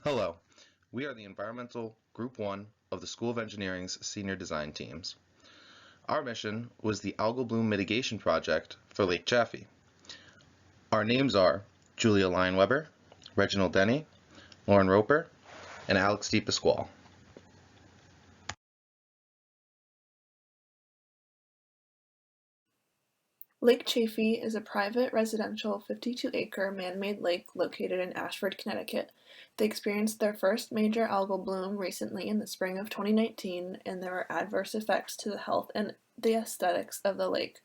Hello, we are the Environmental Group 1 of the School of Engineering's Senior Design Teams. Our mission was the Algal Bloom Mitigation Project for Lake Chaffee. Our names are Julia Lionweber, Reginald Denny, Lauren Roper, and Alex DePasquale. Lake Chaffee is a private, residential 52-acre man-made lake located in Ashford, Connecticut. They experienced their first major algal bloom recently in the spring of 2019, and there were adverse effects to the health and the aesthetics of the lake.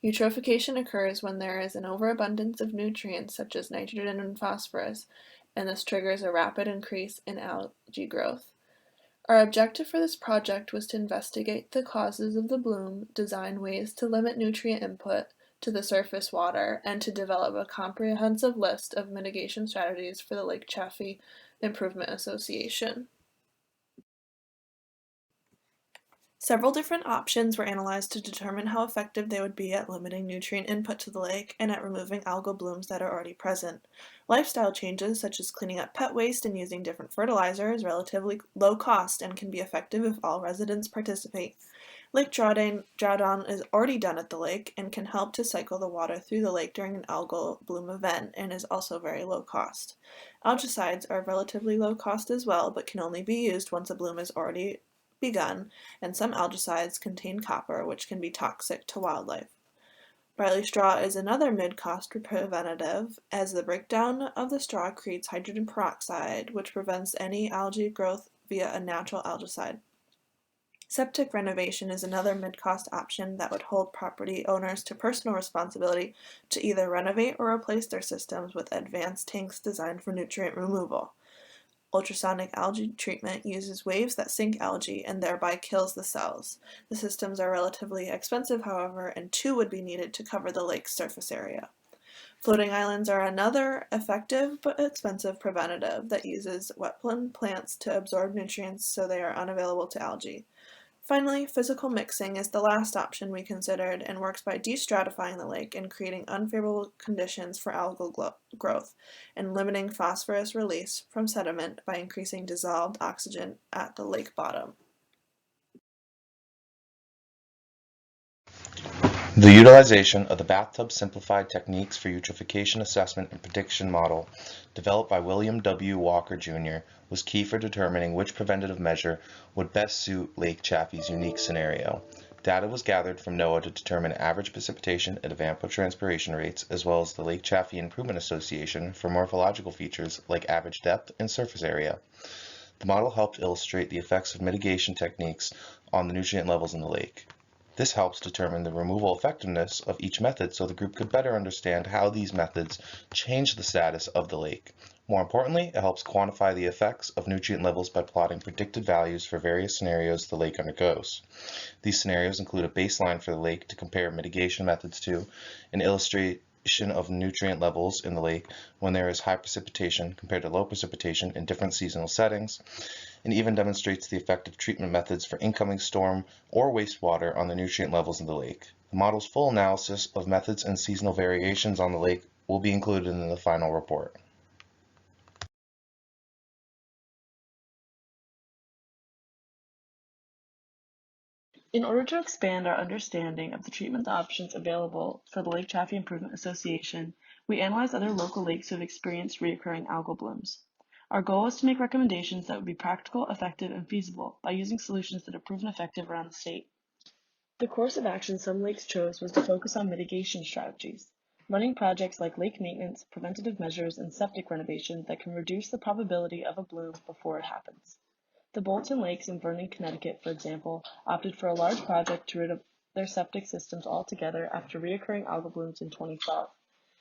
Eutrophication occurs when there is an overabundance of nutrients such as nitrogen and phosphorus, and this triggers a rapid increase in algae growth. Our objective for this project was to investigate the causes of the bloom, design ways to limit nutrient input to the surface water, and to develop a comprehensive list of mitigation strategies for the Lake Chaffee Improvement Association. Several different options were analyzed to determine how effective they would be at limiting nutrient input to the lake and at removing algal blooms that are already present. Lifestyle changes, such as cleaning up pet waste and using different fertilizer, is relatively low cost and can be effective if all residents participate. Lake drawdown is already done at the lake and can help to cycle the water through the lake during an algal bloom event and is also very low cost. Algicides are relatively low cost as well, but can only be used once a bloom is already begun, and some algicides contain copper, which can be toxic to wildlife. Barley straw is another mid-cost preventative, as the breakdown of the straw creates hydrogen peroxide, which prevents any algae growth via a natural algicide. Septic renovation is another mid-cost option that would hold property owners to personal responsibility to either renovate or replace their systems with advanced tanks designed for nutrient removal. Ultrasonic algae treatment uses waves that sink algae and thereby kills the cells. The systems are relatively expensive, however, and 2 would be needed to cover the lake's surface area. Floating islands are another effective but expensive preventative that uses wetland plants to absorb nutrients so they are unavailable to algae. Finally, physical mixing is the last option we considered and works by destratifying the lake and creating unfavorable conditions for algal growth and limiting phosphorus release from sediment by increasing dissolved oxygen at the lake bottom. The utilization of the bathtub simplified techniques for eutrophication assessment and prediction model developed by William W. Walker Jr. was key for determining which preventative measure would best suit Lake Chaffee's unique scenario. Data was gathered from NOAA to determine average precipitation and evapotranspiration rates, as well as the Lake Chaffee Improvement Association for morphological features like average depth and surface area. The model helped illustrate the effects of mitigation techniques on the nutrient levels in the lake. This helps determine the removal effectiveness of each method so the group could better understand how these methods change the status of the lake. More importantly, it helps quantify the effects of nutrient levels by plotting predicted values for various scenarios the lake undergoes. These scenarios include a baseline for the lake to compare mitigation methods to, an illustration of nutrient levels in the lake when there is high precipitation compared to low precipitation in different seasonal settings, and even demonstrates the effect of treatment methods for incoming storm or wastewater on the nutrient levels in the lake. The model's full analysis of methods and seasonal variations on the lake will be included in the final report. In order to expand our understanding of the treatment options available for the Lake Chaffee Improvement Association, we analyzed other local lakes who have experienced recurring algal blooms. Our goal was to make recommendations that would be practical, effective, and feasible by using solutions that have proven effective around the state. The course of action some lakes chose was to focus on mitigation strategies, running projects like lake maintenance, preventative measures, and septic renovation that can reduce the probability of a bloom before it happens. The Bolton Lakes in Vernon, Connecticut, for example, opted for a large project to rid of their septic systems altogether after recurring algal blooms in 2012.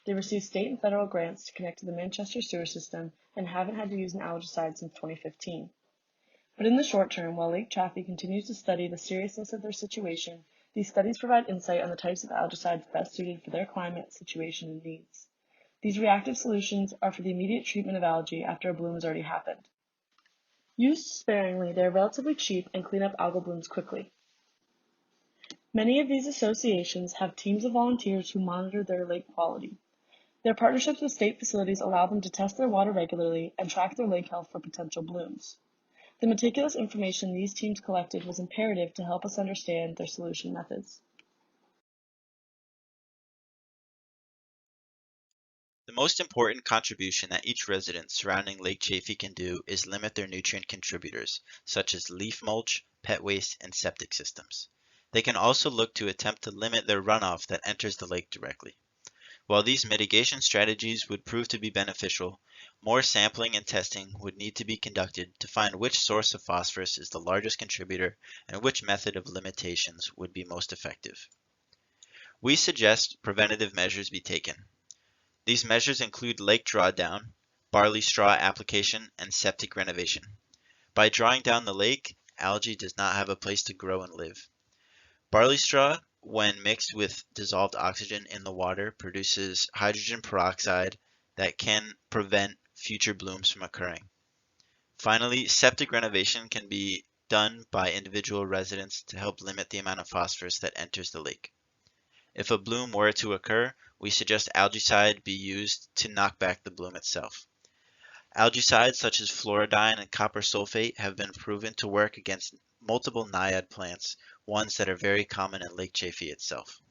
They received state and federal grants to connect to the Manchester sewer system and haven't had to use an algicide since 2015. But in the short term, while Lake Chaffee continues to study the seriousness of their situation, these studies provide insight on the types of algicides best suited for their climate, situation, and needs. These reactive solutions are for the immediate treatment of algae after a bloom has already happened. Used sparingly, they are relatively cheap and clean up algal blooms quickly. Many of these associations have teams of volunteers who monitor their lake quality. Their partnerships with state facilities allow them to test their water regularly and track their lake health for potential blooms. The meticulous information these teams collected was imperative to help us understand their solution methods. The most important contribution that each resident surrounding Lake Chaffee can do is limit their nutrient contributors, such as leaf mulch, pet waste, and septic systems. They can also look to attempt to limit their runoff that enters the lake directly. While these mitigation strategies would prove to be beneficial, more sampling and testing would need to be conducted to find which source of phosphorus is the largest contributor and which method of limitations would be most effective. We suggest preventative measures be taken. These measures include lake drawdown, barley straw application, and septic renovation. By drawing down the lake, algae does not have a place to grow and live. Barley straw, when mixed with dissolved oxygen in the water, produces hydrogen peroxide that can prevent future blooms from occurring. Finally, septic renovation can be done by individual residents to help limit the amount of phosphorus that enters the lake. If a bloom were to occur, we suggest algicide be used to knock back the bloom itself. Algicides such as fluoridine and copper sulfate have been proven to work against multiple naiad plants, ones that are very common in Lake Chaffee itself.